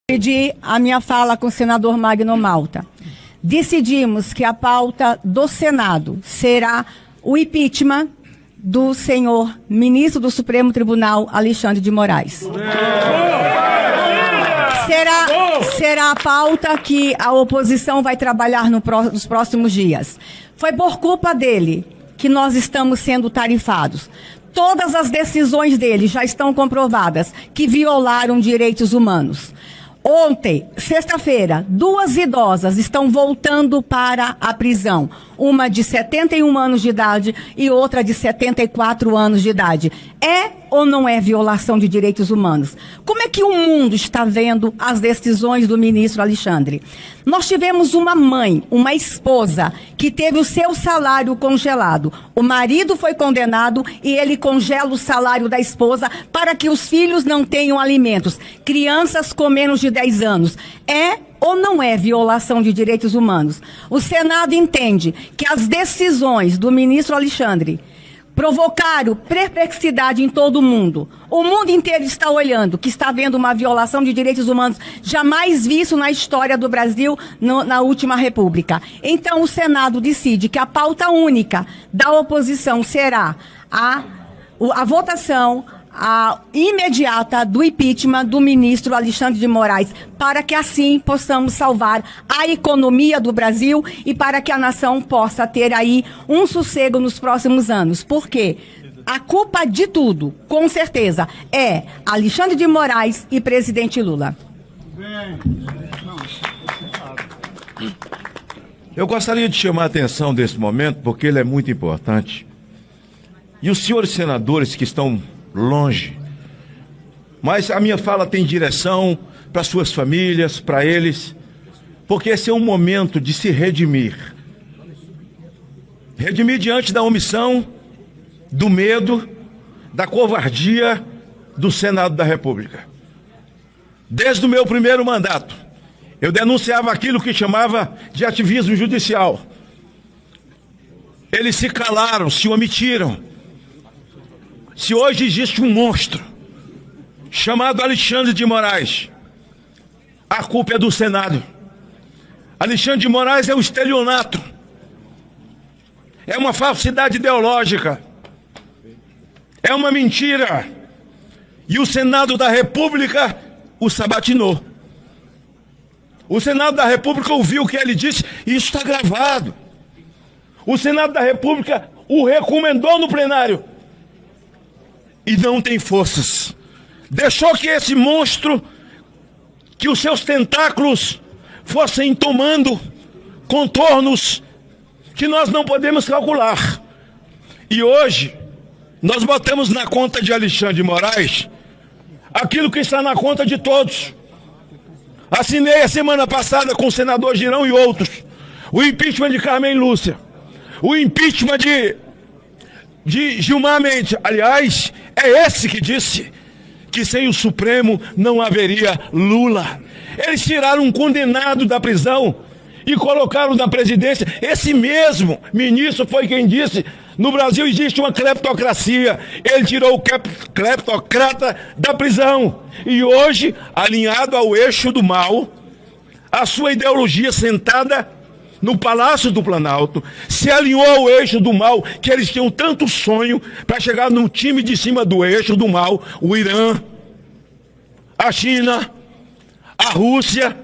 Dividir a minha fala com o senador Magno Malta. Decidimos que a pauta do Senado será o impeachment do senhor ministro do Supremo Tribunal, Alexandre de Moraes. Será a pauta que a oposição vai trabalhar nos próximos dias. Foi por culpa dele que nós estamos sendo tarifados. Todas as decisões dele já estão comprovadas que violaram direitos humanos. Ontem, sexta-feira, 2 idosas estão voltando para a prisão. Uma de 71 anos de idade e outra de 74 anos de idade. É ou não é violação de direitos humanos? Como é que o mundo está vendo as decisões do ministro Alexandre? Nós tivemos uma mãe, uma esposa, que teve o seu salário congelado. O marido foi condenado e ele congela o salário da esposa para que os filhos não tenham alimentos. Crianças com menos de 10 anos. É ou não é violação de direitos humanos? O Senado entende que as decisões do ministro Alexandre provocaram perplexidade em todo o mundo. O mundo inteiro está olhando, que está havendo uma violação de direitos humanos jamais visto na história do Brasil na última república. Então o Senado decide que a pauta única da oposição será a votação imediata do impeachment do ministro Alexandre de Moraes, para que assim possamos salvar a economia do Brasil e para que a nação possa ter aí um sossego nos próximos anos. Por quê? A culpa de tudo, com certeza, é Alexandre de Moraes e presidente Lula. Eu gostaria de chamar a atenção desse momento, porque ele é muito importante. E os senhores senadores que estão longe, mas a minha fala tem direção para suas famílias, para eles, porque esse é um momento de se redimir. Redimir diante da omissão, do medo, da covardia do Senado da República. Desde o meu primeiro mandato, eu denunciava aquilo que chamava de ativismo judicial. Eles se calaram, se omitiram. Se hoje existe um monstro chamado Alexandre de Moraes, a culpa é do Senado. Alexandre de Moraes é um estelionato, é uma falsidade ideológica, é uma mentira, e o Senado da República o sabatinou. O Senado da República ouviu o que ele disse, e isso está gravado. O Senado da República o recomendou no plenário e não tem forças. Deixou que esse monstro, que os seus tentáculos fossem tomando contornos que nós não podemos calcular. E hoje, nós botamos na conta de Alexandre de Moraes aquilo que está na conta de todos. Assinei a semana passada com o senador Girão e outros o impeachment de Carmen Lúcia, o impeachment de Gilmar Mendes. Aliás, é esse que disse que sem o Supremo não haveria Lula. Eles tiraram um condenado da prisão e colocaram na presidência. Esse mesmo ministro foi quem disse: no Brasil existe uma cleptocracia. Ele tirou o cleptocrata da prisão. E hoje, alinhado ao eixo do mal, a sua ideologia sentada no Palácio do Planalto, se alinhou ao eixo do mal, que eles tinham tanto sonho para chegar no time de cima do eixo do mal: o Irã, a China, a Rússia,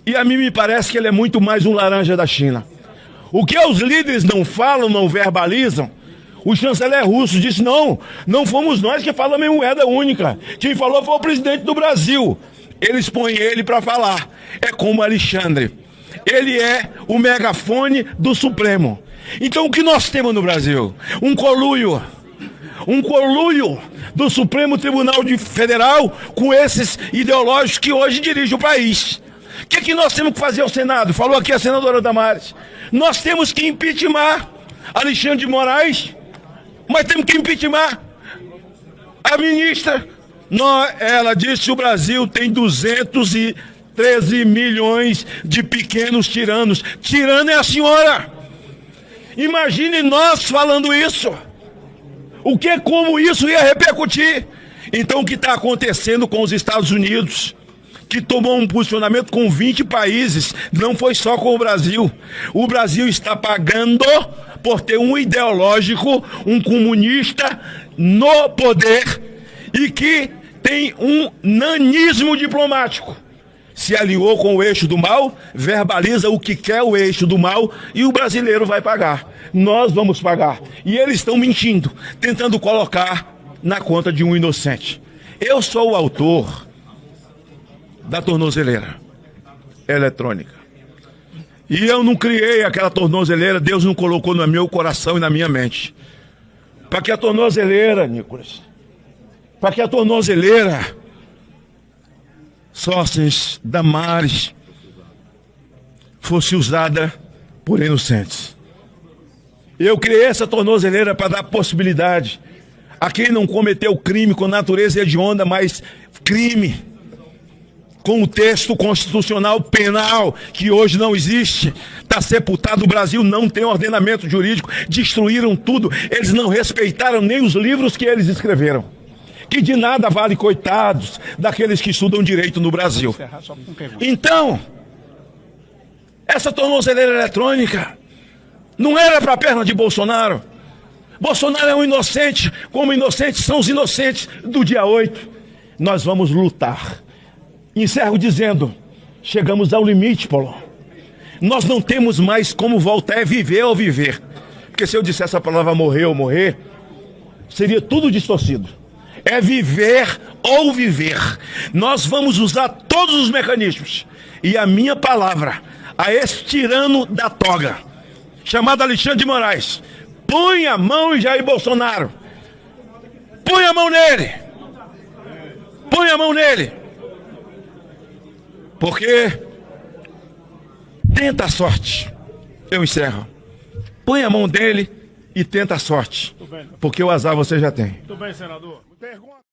e a mim me parece que ele é muito mais um laranja da China. O que os líderes não falam, não verbalizam, o chanceler russo disse: não fomos nós que falamos em moeda única, quem falou foi o presidente do Brasil. Eles põem ele para falar. É como Alexandre. Ele é o megafone do Supremo. Então o que nós temos no Brasil? Um conluio do Supremo Tribunal Federal com esses ideológicos que hoje dirigem o país. O que nós temos que fazer ao Senado? Falou aqui a senadora Damares. Nós temos que impeachment Alexandre de Moraes, mas temos que impeachment a ministra. Ela disse que o Brasil tem 213 milhões de pequenos tiranos. Tirano é a senhora. Imagine nós falando isso. Como isso ia repercutir? Então o que está acontecendo com os Estados Unidos? que tomou um posicionamento com 20 países, não foi só com o Brasil. O Brasil está pagando por ter um ideológico, um comunista no poder e que tem um nanismo diplomático. Se alinhou com o eixo do mal, verbaliza o que quer o eixo do mal e o brasileiro vai pagar. Nós vamos pagar. E eles estão mentindo, tentando colocar na conta de um inocente. Eu sou o autor da tornozeleira eletrônica. E eu não criei aquela tornozeleira, Deus não colocou no meu coração e na minha mente. Para que a tornozeleira, Nicolas, para que a tornozeleira, Sócrates, Damares, fosse usada por inocentes. Eu criei essa tornozeleira para dar possibilidade a quem não cometeu crime com natureza hedionda, mas crime com o texto constitucional penal, que hoje não existe, está sepultado. O Brasil não tem ordenamento jurídico, destruíram tudo, eles não respeitaram nem os livros que eles escreveram. Que de nada vale, coitados, daqueles que estudam direito no Brasil. Então, essa tornozeleira eletrônica não era para a perna de Bolsonaro. Bolsonaro é um inocente, como inocentes são os inocentes do dia 8. Nós vamos lutar. Encerro dizendo, chegamos ao limite, Paulo. Nós não temos mais como voltar a viver ou viver. Porque se eu dissesse a palavra morrer ou morrer, seria tudo distorcido. É viver ou viver. Nós vamos usar todos os mecanismos. E a minha palavra a esse tirano da toga, chamado Alexandre de Moraes, põe a mão em Jair Bolsonaro. Põe a mão nele. Põe a mão nele. Porque tenta a sorte. Eu encerro. Põe a mão dele e tenta a sorte. Porque o azar você já tem. Muito bem, senador. Pergunta.